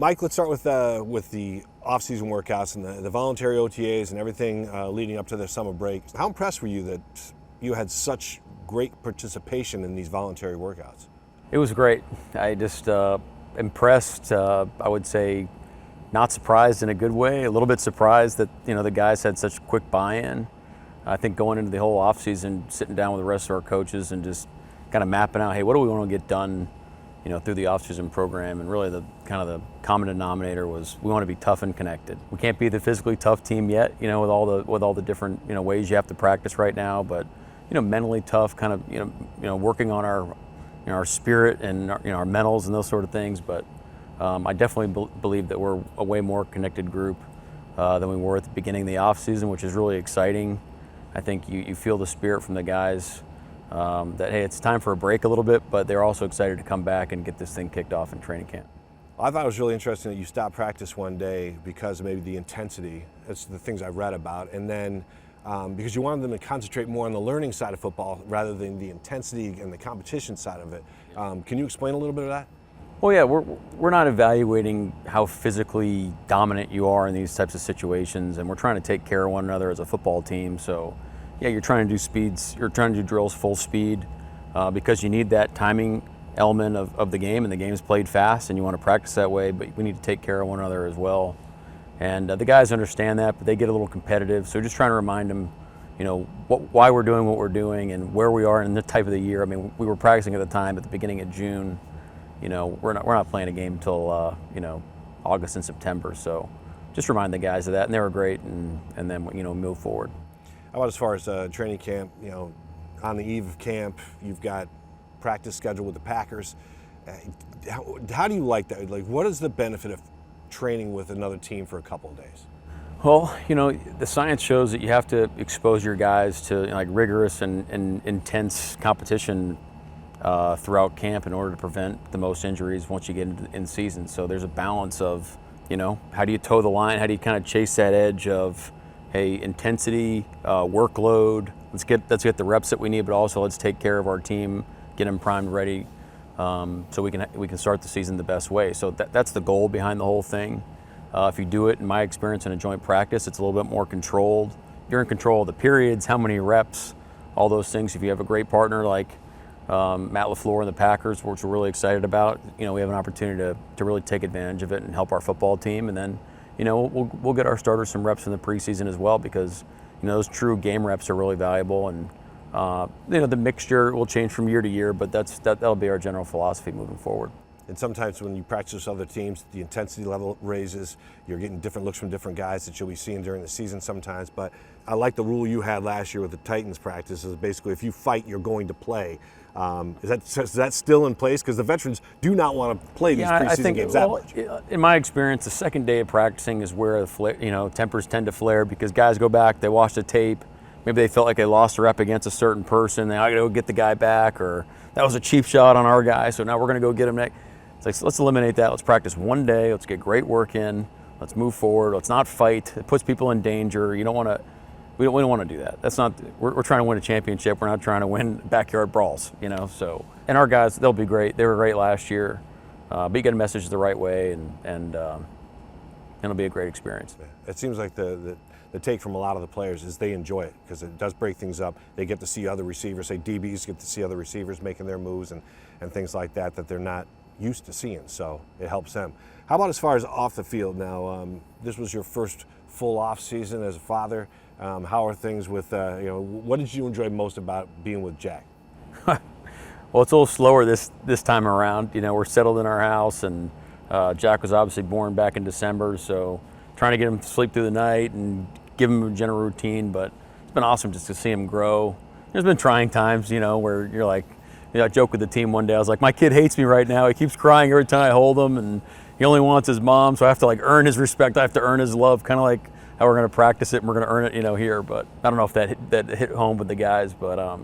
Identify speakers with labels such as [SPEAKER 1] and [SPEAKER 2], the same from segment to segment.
[SPEAKER 1] Mike, let's start with the off-season workouts and the voluntary OTAs and everything leading up to the summer break. How impressed were you that you had such great participation in these voluntary workouts?
[SPEAKER 2] It was great. I just impressed. I would say not surprised in a good way. A little bit surprised that the guys had such quick buy-in. I think going into the whole off-season, sitting down with the rest of our coaches and just kind of mapping out, hey, what do we want to get done through the off-season program, and really the common denominator was we want to be tough and connected. We can't be the physically tough team yet, with all the different ways you have to practice right now, but mentally tough, working on our spirit and our mentals and those sort of things. But I definitely believe that we're a way more connected group than we were at the beginning of the off-season, which is really exciting. I think you feel the spirit from the guys. That, hey, it's time for a break a little bit, but they're also excited to come back and get this thing kicked off in training camp.
[SPEAKER 1] I thought it was really interesting that you stopped practice one day because of maybe the intensity. That's the things I read about. And then because you wanted them to concentrate more on the learning side of football rather than the intensity and the competition side of it. Can you explain a little bit of that?
[SPEAKER 2] Well, yeah, we're not evaluating how physically dominant you are in these types of situations, and we're trying to take care of one another as a football team. So yeah, you're trying to do speeds, you're trying to do drills full speed because you need that timing element of the game, and the game's played fast and you want to practice that way, but we need to take care of one another as well. And the guys understand that, but they get a little competitive. So just trying to remind them, why we're doing what we're doing and where we are in the type of the year. I mean, we were practicing at the time at the beginning of June. We're not playing a game until August and September. So just remind the guys of that, and they were great, and then move forward.
[SPEAKER 1] How about as far as training camp? On the eve of camp, you've got practice scheduled with the Packers. How do you like that? Like, what is the benefit of training with another team for a couple of days?
[SPEAKER 2] Well, the science shows that you have to expose your guys to rigorous and intense competition throughout camp in order to prevent the most injuries once you get in season. So there's a balance of, how do you toe the line? How do you kind of chase that edge of, hey, intensity, workload, let's get the reps that we need, but also let's take care of our team, get them primed, ready, so we can start the season the best way. So that's the goal behind the whole thing. If you do it, in my experience, in a joint practice, it's a little bit more controlled. You're in control of the periods, how many reps, all those things. If you have a great partner like Matt LaFleur and the Packers, which we're really excited about, we have an opportunity to really take advantage of it and help our football team. And then we'll get our starters some reps in the preseason as well, because those true game reps are really valuable, and the mixture will change from year to year, but that'll be our general philosophy moving forward.
[SPEAKER 1] And sometimes when you practice with other teams, the intensity level raises. You're getting different looks from different guys that you'll be seeing during the season sometimes. But I like the rule you had last year with the Titans practice, is basically if you fight, you're going to play. Is that still in place? Because the veterans do not want to play these preseason games that much.
[SPEAKER 2] In my experience, the second day of practicing is where tempers tend to flare, because guys go back, they watch the tape, maybe they felt like they lost a rep against a certain person, I got to go get the guy back, or that was a cheap shot on our guy, so now we're going to go get him next. It's like, so let's eliminate that. Let's practice one day. Let's get great work in. Let's move forward. Let's not fight. It puts people in danger. We don't want to do that. That's not. We're trying to win a championship. We're not trying to win backyard brawls. So, and our guys, they'll be great. They were great last year. But you get a message the right way, and it'll be a great experience.
[SPEAKER 1] It seems like the take from a lot of the players is they enjoy it, because it does break things up. They get to see other receivers, say DBs get to see other receivers making their moves and things like that they're not used to seeing. So it helps them. How about as far as off the field now? This was your first full off season as a father. How are things with, what did you enjoy most about being with Jack?
[SPEAKER 2] Well, it's a little slower this time around. We're settled in our house, and Jack was obviously born back in December, so trying to get him to sleep through the night and give him a general routine, but it's been awesome just to see him grow. There's been trying times, where you're like, I joked with the team one day, I was like, my kid hates me right now. He keeps crying every time I hold him, and he only wants his mom, so I have to earn his respect. I have to earn his love, kind of like how we're going to practice it and we're going to earn it, here. But I don't know if that hit home with the guys, but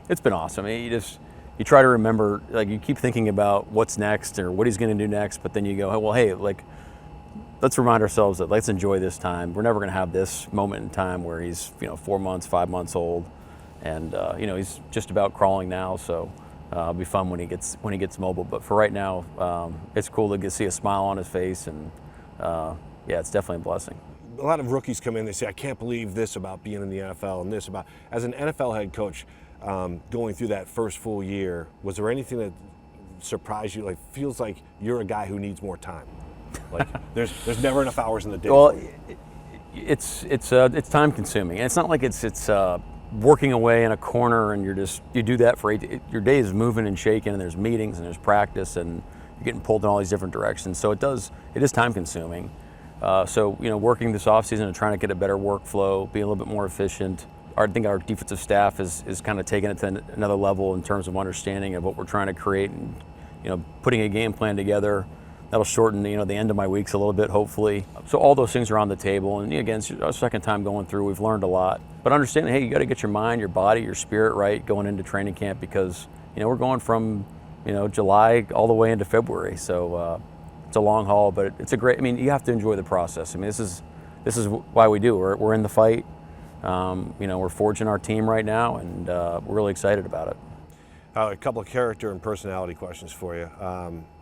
[SPEAKER 2] it's been awesome. You try to remember, you keep thinking about what's next or what he's going to do next, but then you go, well, hey, let's remind ourselves that let's enjoy this time. We're never going to have this moment in time where he's 4 months, 5 months old, and he's just about crawling now. So It'll be fun when he gets mobile. But for right now, it's cool to see a smile on his face, and yeah, it's definitely a blessing.
[SPEAKER 1] A lot of rookies come in, they say, I can't believe this about being in the NFL and this about, as an NFL head coach, going through that first full year, was there anything that surprised you? Like, feels like you're a guy who needs more time. Like, there's never enough hours in the day.
[SPEAKER 2] Well, it's time consuming, and it's not like it's working away in a corner and you do that for your day is moving and shaking, and there's meetings and there's practice and you're getting pulled in all these different directions. So it is time consuming. So working this offseason and trying to get a better workflow, be a little bit more efficient. I think our defensive staff is kind of taking it to another level in terms of understanding of what we're trying to create, and putting a game plan together. That'll shorten the end of my weeks a little bit, hopefully. So all those things are on the table, and again, it's our second time going through. We've learned a lot, but understanding, hey, you got to get your mind, your body, your spirit right going into training camp, because we're going from July all the way into February. So it's a long haul, but it's a great. I mean, you have to enjoy the process. I mean, this is why we do. We're in the fight. We're forging our team right now, and we're really excited about it.
[SPEAKER 1] A couple of character and personality questions for you.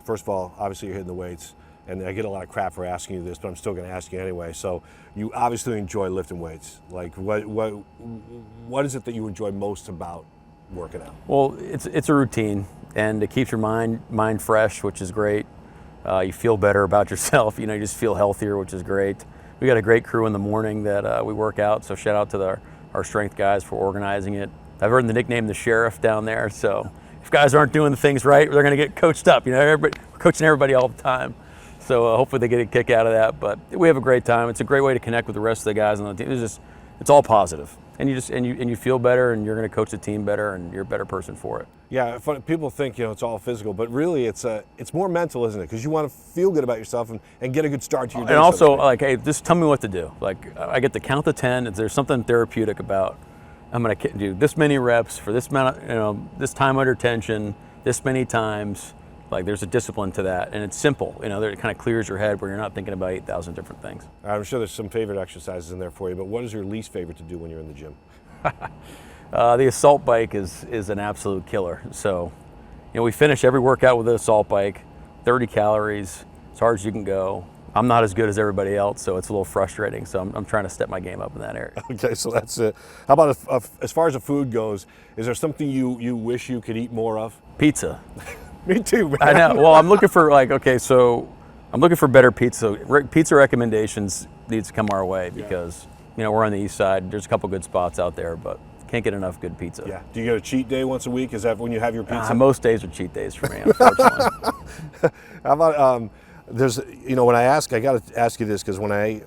[SPEAKER 1] First of all, obviously you're hitting the weights, and I get a lot of crap for asking you this, but I'm still going to ask you anyway. So you obviously enjoy lifting weights. Like, what is it that you enjoy most about working out?
[SPEAKER 2] Well, it's a routine, and it keeps your mind fresh, which is great. You feel better about yourself. You just feel healthier, which is great. We got a great crew in the morning that we work out, so shout out to our strength guys for organizing it. I've earned the nickname the Sheriff down there, so if guys aren't doing the things right, they're going to get coached up. We're coaching everybody all the time, so hopefully they get a kick out of that. But we have a great time. It's a great way to connect with the rest of the guys on the team. It's all positive, and you feel better, and you're going to coach the team better, and you're a better person for it.
[SPEAKER 1] Yeah, people think it's all physical, but really it's more mental, isn't it? Because you want to feel good about yourself and get a good start to your day.
[SPEAKER 2] And also, like, hey, just tell me what to do. Like, I get to count to 10. If there's something therapeutic about, I'm going to do this many reps for this amount, this time under tension, this many times. Like, there's a discipline to that, and it's simple. It kind of clears your head where you're not thinking about 8,000 different things.
[SPEAKER 1] I'm sure there's some favorite exercises in there for you, but what is your least favorite to do when you're in the gym?
[SPEAKER 2] The assault bike is an absolute killer. So, we finish every workout with an assault bike, 30 calories, as hard as you can go. I'm not as good as everybody else, so it's a little frustrating. So I'm trying to step my game up in that area. Okay,
[SPEAKER 1] so that's it. How about as far as the food goes, is there something you wish you could eat more of?
[SPEAKER 2] Pizza.
[SPEAKER 1] Me too, man.
[SPEAKER 2] I know. Well, I'm looking for I'm looking for better pizza. Pizza recommendations needs to come our way, because we're on the east side. There's a couple good spots out there, but can't get enough good pizza.
[SPEAKER 1] Yeah. Do you get a cheat day once a week? Is that when you have your pizza?
[SPEAKER 2] Most days are cheat days for me, unfortunately.
[SPEAKER 1] How about there's when I ask, I got to ask you this, because when I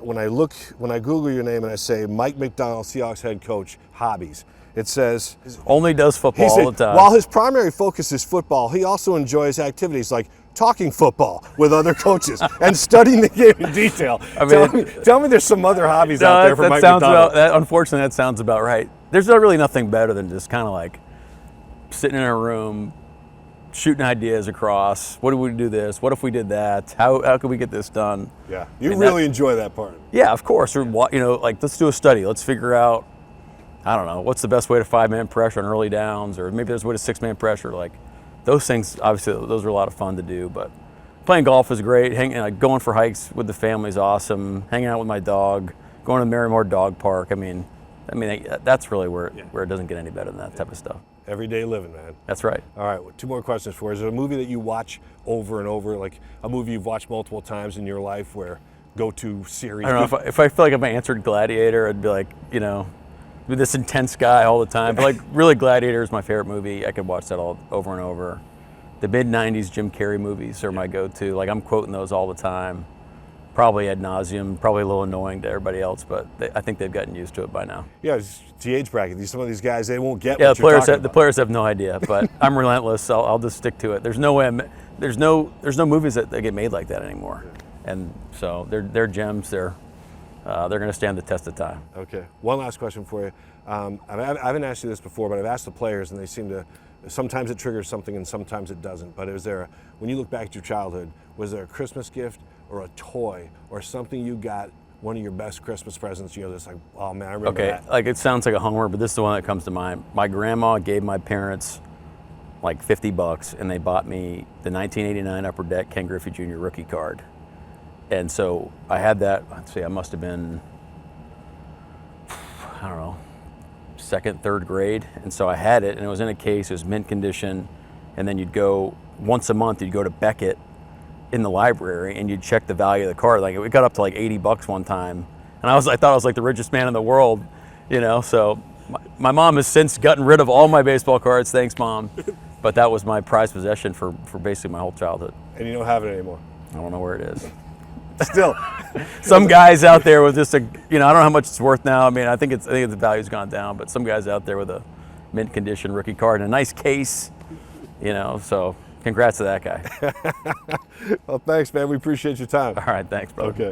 [SPEAKER 1] Google your name and I say Mike Macdonald, Seahawks head coach, hobbies, it says
[SPEAKER 2] only does football all the time.
[SPEAKER 1] While his primary focus is football, he also enjoys activities like talking football with other coaches and studying the game in detail. Tell me there's some other hobbies out there for Mike Macdonald.
[SPEAKER 2] Unfortunately, that sounds about right. There's really nothing better than just kind of like sitting in a room, shooting ideas across. What if we do this? What if we did that? How could we get this done?
[SPEAKER 1] Yeah, you really enjoy that part.
[SPEAKER 2] Yeah, of course. Or let's do a study. Let's figure out, I don't know, what's the best way to 5-man pressure on early downs, or maybe there's a way to 6-man pressure. Like, those things, obviously, those are a lot of fun to do. But playing golf is great. Going for hikes with the family is awesome. Hanging out with my dog, going to Merrimore Dog Park. I mean, that's really where it doesn't get any better than that type of stuff.
[SPEAKER 1] Everyday living, man.
[SPEAKER 2] That's right.
[SPEAKER 1] All right, 2 more questions for you. Is there a movie that you watch over and over, like a movie you've watched multiple times in your life, where go-to series?
[SPEAKER 2] I don't know, if I feel like if I answered Gladiator, I'd be like, be this intense guy all the time. But really, Gladiator is my favorite movie. I could watch that all over and over. The mid-'90s Jim Carrey movies are my go-to. Like, I'm quoting those all the time. Probably ad nauseum, probably a little annoying to everybody else, but I think they've gotten used to it by now.
[SPEAKER 1] Yeah, it's the age bracket. Some of these guys, they won't get.
[SPEAKER 2] Yeah, the players have no idea, but I'm relentless. So I'll just stick to it. There's no way. There's no movies that get made like that anymore, and so they're gems. They're going to stand the test of time.
[SPEAKER 1] Okay. One last question for you. I haven't asked you this before, but I've asked the players, and they seem to. Sometimes it triggers something, and sometimes it doesn't. But when you look back at your childhood, was there a Christmas gift or a toy or something you got, one of your best Christmas presents? That's like, oh man, I remember that.
[SPEAKER 2] Like, it sounds like a homer, but this is the one that comes to mind. My grandma gave my parents like $50, and they bought me the 1989 Upper Deck Ken Griffey Jr. rookie card. And so I had that, let's see, I must have been, I don't know, second, third grade. And so I had it, and it was in a case, it was mint condition. And then you'd go, once a month, you'd go to Beckett in the library, and you'd check the value of the card. Like, it got up to like $80 one time. And I thought I was like the richest man in the world, you know? So my mom has since gotten rid of all my baseball cards. Thanks, Mom. But that was my prized possession for basically my whole childhood.
[SPEAKER 1] And you don't have it anymore.
[SPEAKER 2] I don't know where it is.
[SPEAKER 1] Still.
[SPEAKER 2] Some guys out there with just I don't know how much it's worth now. I mean, I think the value's gone down, but some guys out there with a mint condition rookie card in a nice case, you know, so congrats to that guy.
[SPEAKER 1] Well, thanks, man. We appreciate your time.
[SPEAKER 2] All right, thanks, brother.
[SPEAKER 1] Okay.